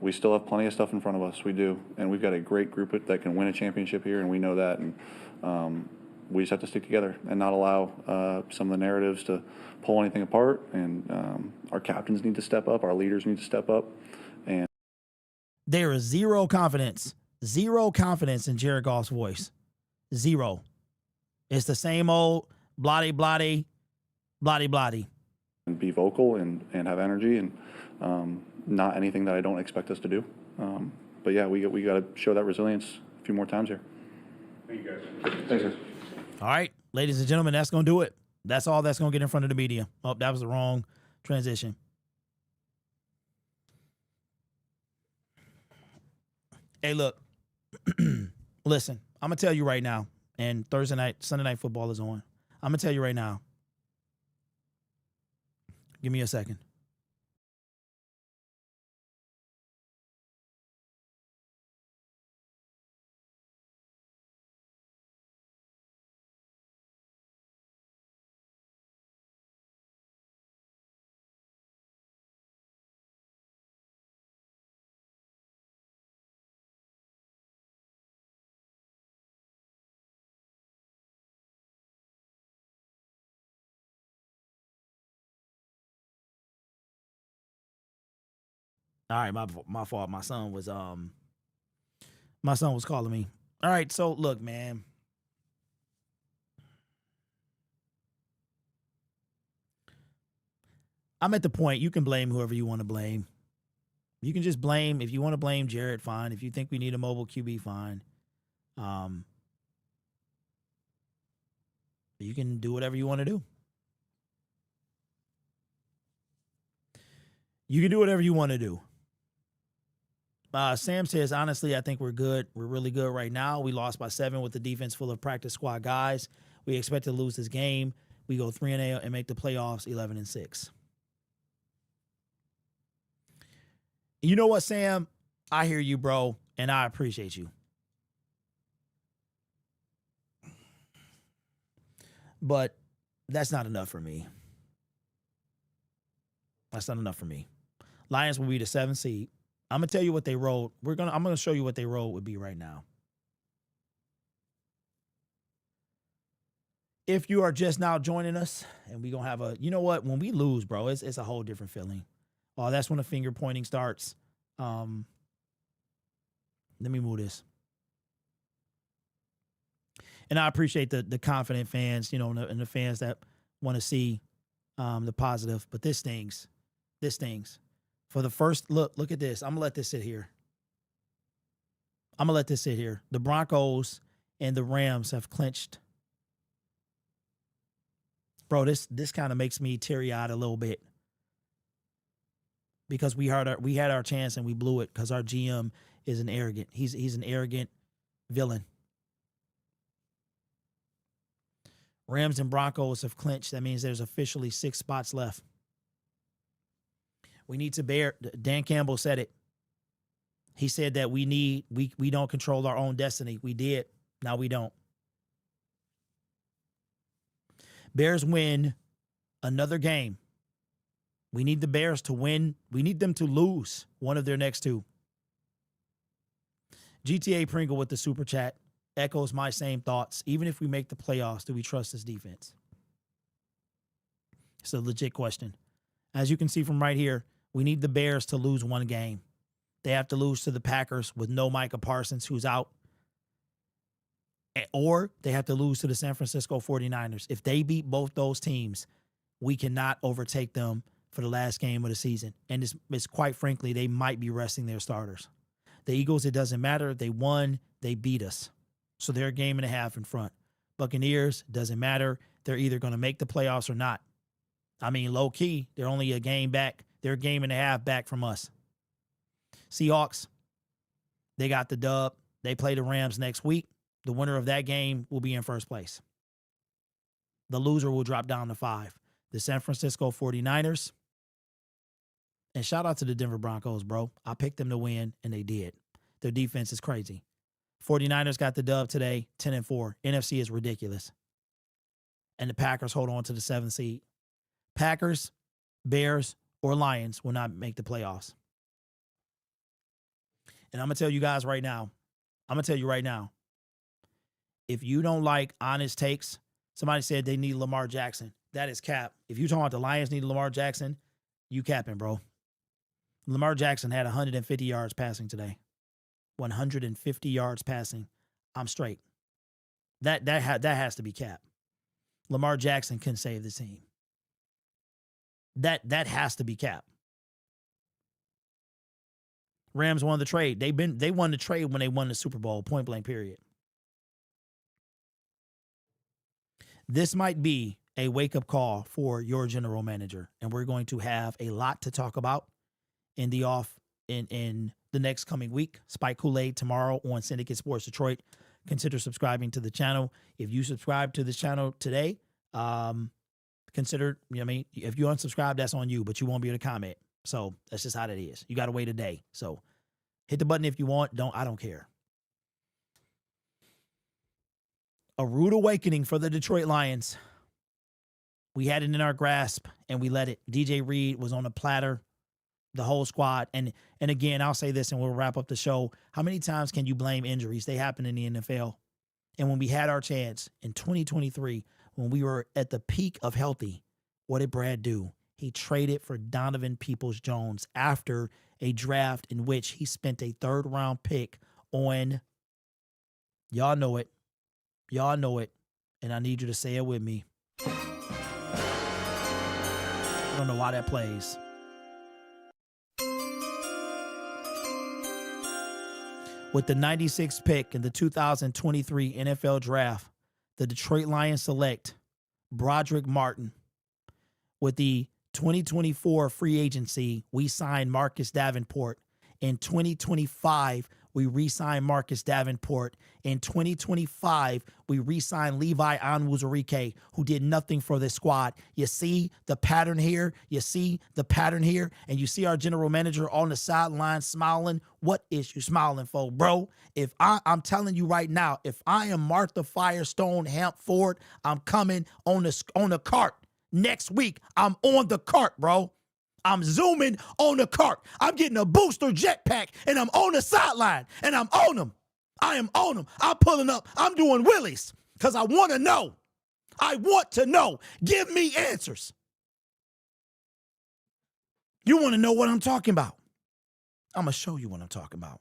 we still have plenty of stuff in front of us. We do, and we've got a great group that can win a championship here, and we know that. And we just have to stick together and not allow some of the narratives to pull anything apart. And our captains need to step up. Our leaders need to step up. And there is zero confidence in Jared Goff's voice. 0. It's the same old bloody, bloody, bloody, bloody. And be vocal and have energy, and not anything that I don't expect us to do. But yeah, we got to show that resilience a few more times here. Thank you, guys. Thanks, guys. All right, ladies and gentlemen, that's going to do it. That's all that's going to get in front of the media. Oh, that was the wrong transition. Hey, look, listen, I'm going to tell you right now, and Sunday night football is on. I'm going to tell you right now. Give me a second. All right, my fault. My son was calling me. All right, so look, man. I'm at the point you can blame whoever you want to blame. You can just blame, if you want to blame Jared, fine. If you think we need a mobile QB, fine. You can do whatever you want to do. You can do whatever you want to do. Sam says, honestly, I think we're good. We're really good right now. We lost by 7 with the defense full of practice squad guys. We expect to lose this game. We go 3-8 and make the playoffs 11-6. You know what, Sam? I hear you, bro, and I appreciate you. But that's not enough for me. That's not enough for me. Lions will be the 7th seed. I'm gonna tell you what they wrote. I'm gonna show you what they wrote would be right now. If you are just now joining us, and we're going to have a, you know what, when we lose, bro, it's a whole different feeling. Oh, that's when the finger pointing starts. Let me move this. And I appreciate the confident fans, you know, and the fans that want to see the positive. But this stings. This stings. For the first, look at this. I'm going to let this sit here. The Broncos and the Rams have clinched. Bro, this kind of makes me teary-eyed a little bit. Because we had our chance and we blew it because our GM is an arrogant. He's an arrogant villain. Rams and Broncos have clinched. That means there's officially 6 spots left. We need to bear. Dan Campbell said it. He said that we don't control our own destiny. We did. Now we don't. Bears win another game. We need the Bears to win. We need them to lose one of their next 2. GTA Pringle with the super chat echoes my same thoughts. Even if we make the playoffs, do we trust this defense? It's a legit question. As you can see from right here, we need the Bears to lose one game. They have to lose to the Packers with no Micah Parsons, who's out. Or they have to lose to the San Francisco 49ers. If they beat both those teams, we cannot overtake them for the last game of the season. And it's quite frankly, they might be resting their starters. The Eagles, it doesn't matter. They won. They beat us. So they're a game and a half in front. Buccaneers, doesn't matter. They're either going to make the playoffs or not. I mean, low key, they're only a game back. They're a game and a half back from us. Seahawks, they got the dub. They play the Rams next week. The winner of that game will be in first place. The loser will drop down to 5. The San Francisco 49ers. And shout out to the Denver Broncos, bro. I picked them to win, and they did. Their defense is crazy. 49ers got the dub today, 10-4. NFC is ridiculous. And the Packers hold on to the 7th seed. Packers, Bears, or Lions will not make the playoffs. And I'm going to tell you guys right now, if you don't like honest takes, somebody said they need Lamar Jackson. That is cap. If you're talking about the Lions need Lamar Jackson, you capping, bro. Lamar Jackson had 150 yards passing today. 150 yards passing. I'm straight. That has to be cap. Lamar Jackson can save the team. That has to be cap. Rams won the trade. They won the trade when they won the Super Bowl, point blank period. This might be a wake-up call for your general manager, and we're going to have a lot to talk about in the next coming week. Spike Kool-Aid tomorrow on Syndicate Sports Detroit. Consider subscribing to the channel. If you subscribe to this channel today, consider, you know what I mean? If you unsubscribe, that's on you, but you won't be able to comment. So that's just how that is. You got to wait a day. So hit the button if you want. I don't care. A rude awakening for the Detroit Lions. We had it in our grasp, and we let it. DJ Reed was on a platter, the whole squad. And again, I'll say this, and we'll wrap up the show. How many times can you blame injuries? They happen in the NFL. And when we had our chance in 2023, when we were at the peak of healthy, what did Brad do? He traded for Donovan Peoples-Jones after a draft in which he spent a 3rd-round pick on, y'all know it, and I need you to say it with me. I don't know why that plays. With the 96th pick in the 2023 NFL Draft, the Detroit Lions select Broderick Martin. With the 2024 free agency, we signed Marcus Davenport. In 2025, we re-signed Marcus Davenport. In 2025, we re-signed Levi Onwuzurike, who did nothing for this squad. You see the pattern here? And you see our general manager on the sideline smiling. What is you smiling for, bro? If I'm telling you right now, if I am Martha Firestone Hamp Ford, I'm coming on the cart. Next week, I'm on the cart, bro. I'm zooming on the cart. I'm getting a booster jetpack, and I'm on the sideline, and I'm on them. I am on them. I'm pulling up. I'm doing wheelies because I want to know. I want to know. Give me answers. You want to know what I'm talking about? I'm going to show you what I'm talking about.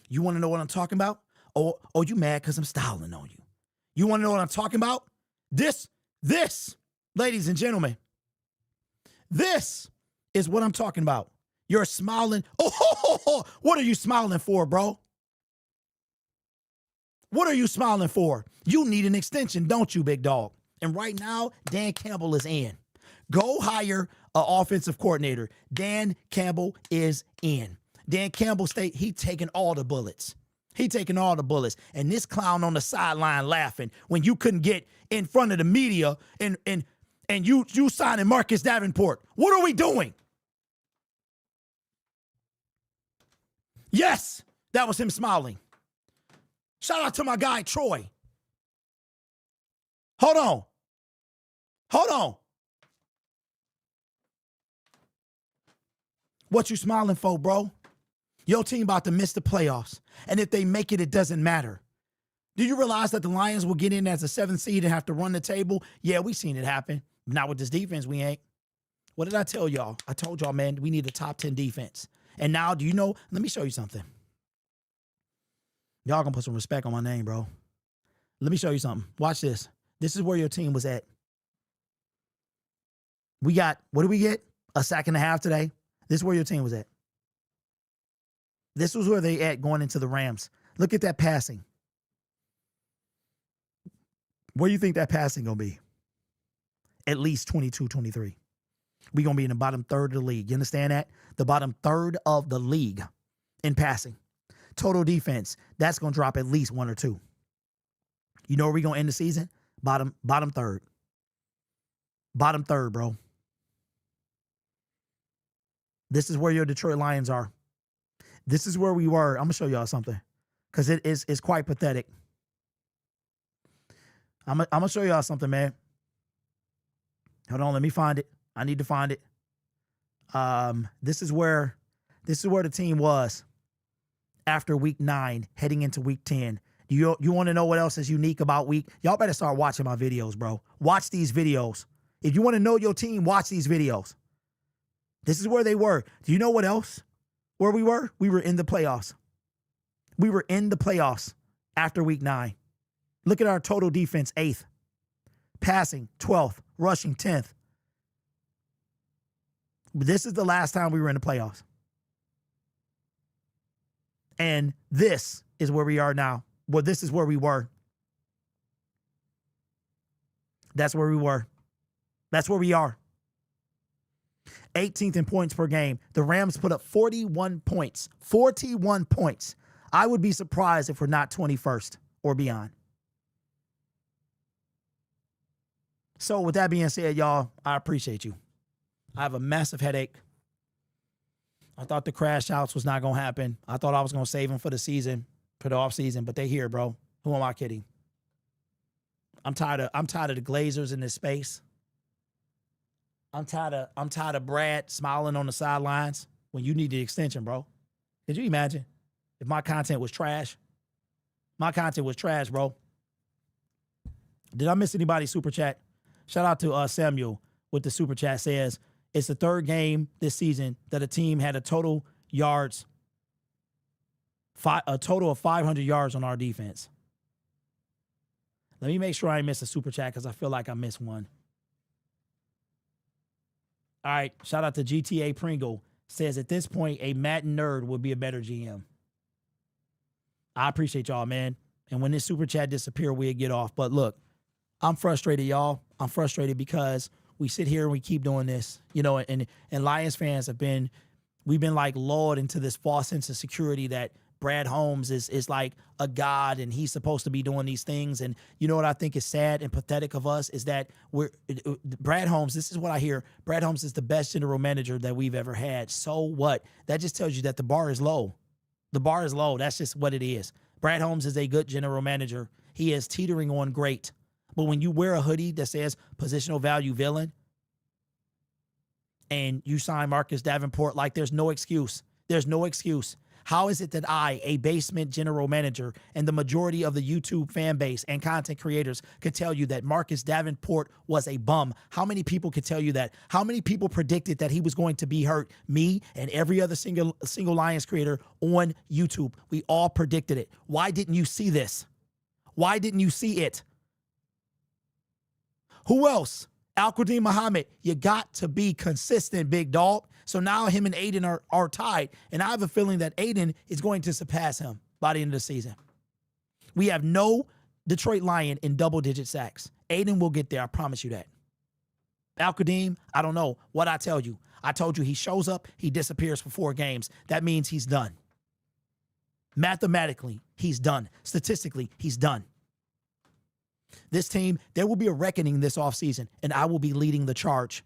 You want to know what I'm talking about? Oh, you mad because I'm styling on you. You want to know what I'm talking about? This, ladies and gentlemen, this is what I'm talking about. You're smiling. Oh, what are you smiling for, bro? What are you smiling for? You need an extension, don't you, big dog? And right now, Dan Campbell is in. Go hire an offensive coordinator. Dan Campbell is in. Dan Campbell he taking all the bullets. He taking all the bullets. And this clown on the sideline laughing when you couldn't get in front of the media and you signing Marcus Davenport. What are we doing? Yes, that was him smiling. Shout out to my guy, Troy. Hold on. What you smiling for, bro? Your team about to miss the playoffs. And if they make it, it doesn't matter. Do you realize that the Lions will get in as a 7th seed and have to run the table? Yeah, we seen it happen. Not with this defense, we ain't. What did I tell y'all? I told y'all, man, we need a top 10 defense. And now, do you know? Let me show you something. Y'all gonna put some respect on my name, bro. Let me show you something. Watch this. This is where your team was at. We got, what did we get? A sack and a half today. This is where your team was at. This was where they at going into the Rams. Look at that passing. Where do you think that passing gonna be? At least 22, 23. We're gonna be in the bottom third of the league. You understand that? The bottom third of the league in passing. Total defense, that's gonna drop at least 1 or 2. You know where we're gonna end the season? Bottom third. Bottom third, bro. This is where your Detroit Lions are. This is where we were. I'm gonna show y'all something, because it's quite pathetic. I'm gonna show y'all something, man. Hold on, let me find it. I need to find it. This is where the team was after week 9, heading into week 10. You want to know what else is unique about y'all better start watching my videos, bro. Watch these videos. If you want to know your team, watch these videos. This is where they were. Do you know what else? Where we were? We were in the playoffs. We were in the playoffs after week 9. Look at our total defense, 8th. Passing, 12th. Rushing, 10th. This is the last time we were in the playoffs. And this is where we are now. Well, this is where we were. That's where we were. That's where we are. 18th in points per game. The Rams put up 41 points. 41 points. I would be surprised if we're not 21st or beyond. So with that being said, y'all, I appreciate you. I have a massive headache. I thought the crash outs was not going to happen. I thought I was going to save them for the season, for the off season, but they here, bro. Who am I kidding? I'm tired of the Glazers in this space. I'm tired of Brad smiling on the sidelines when you need the extension, bro. Could you imagine if my content was trash? My content was trash, bro. Did I miss anybody's super chat? Shout out to Samuel with the super chat. Says it's the 3rd game this season that a team had a total of 500 yards on our defense. Let me make sure I miss a super chat because I feel like I missed one. All right, shout out to GTA Pringle. Says at this point, a Madden nerd would be a better GM. I appreciate y'all, man. And when this super chat disappear, we'll get off. But look, I'm frustrated, y'all. I'm frustrated because we sit here and we keep doing this, you know, and Lions fans we've been like lulled into this false sense of security that Brad Holmes is like a god and he's supposed to be doing these things. And you know what I think is sad and pathetic of us is that Brad Holmes, this is what I hear. Brad Holmes is the best general manager that we've ever had. So what? That just tells you that the bar is low. The bar is low. That's just what it is. Brad Holmes is a good general manager. He is teetering on great. But when you wear a hoodie that says positional value villain and you sign Marcus Davenport, like there's no excuse. There's no excuse. How is it that I, a basement general manager, and the majority of the YouTube fan base and content creators could tell you that Marcus Davenport was a bum? How many people could tell you that? How many people predicted that he was going to be hurt? Me and every other single Lions creator on YouTube. We all predicted it. Why didn't you see this? Why didn't you see it? Who else? Al-Qadim Muhammad. You got to be consistent, big dog. So now him and Aiden are tied, and I have a feeling that Aiden is going to surpass him by the end of the season. We have no Detroit Lion in double-digit sacks. Aiden will get there, I promise you that. Al-Qadim, I don't know what I tell you. I told you he shows up, he disappears for 4 games. That means he's done. Mathematically, he's done. Statistically, he's done. This team, there will be a reckoning this offseason, and I will be leading the charge.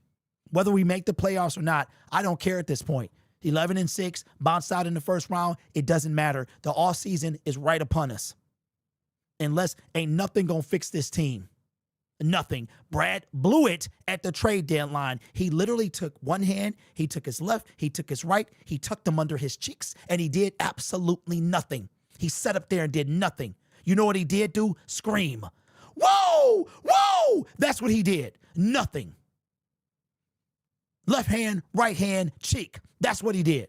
Whether we make the playoffs or not, I don't care at this point. 11-6, bounced out in the first round, it doesn't matter. The offseason is right upon us. Unless ain't nothing gonna fix this team. Nothing. Brad blew it at the trade deadline. He literally took one hand, he took his left, he took his right, he tucked them under his cheeks, and he did absolutely nothing. He sat up there and did nothing. You know what he did do? Scream. Whoa! Whoa! That's what he did. Nothing. Left hand, right hand, cheek. That's what he did.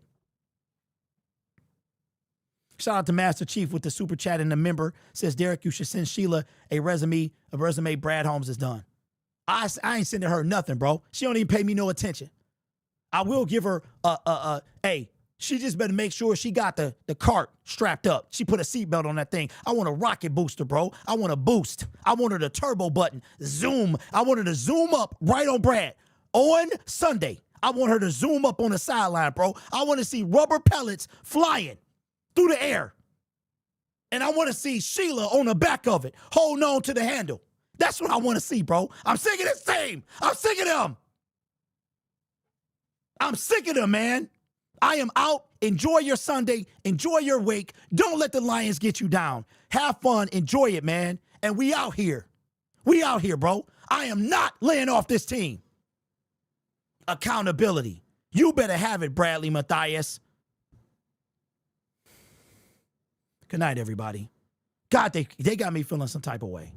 Shout out to Master Chief with the super chat and the member. Says, Derek, you should send Sheila a resume Brad Holmes has done. I ain't sending her nothing, bro. She don't even pay me no attention. I will give her hey, she just better make sure she got the cart strapped up. She put a seatbelt on that thing. I want a rocket booster, bro. I want a boost. I want her the turbo button. Zoom. I want her to zoom up right on Brad. On Sunday, I want her to zoom up on the sideline, bro. I want to see rubber pellets flying through the air. And I want to see Sheila on the back of it, holding on to the handle. That's what I want to see, bro. I'm sick of this team. I'm sick of them. I'm sick of them, man. I am out. Enjoy your Sunday. Enjoy your week. Don't let the Lions get you down. Have fun. Enjoy it, man. And we out here. We out here, bro. I am not laying off this team. Accountability. You better have it, Bradley Mathias. Good night, everybody. God, they got me feeling some type of way.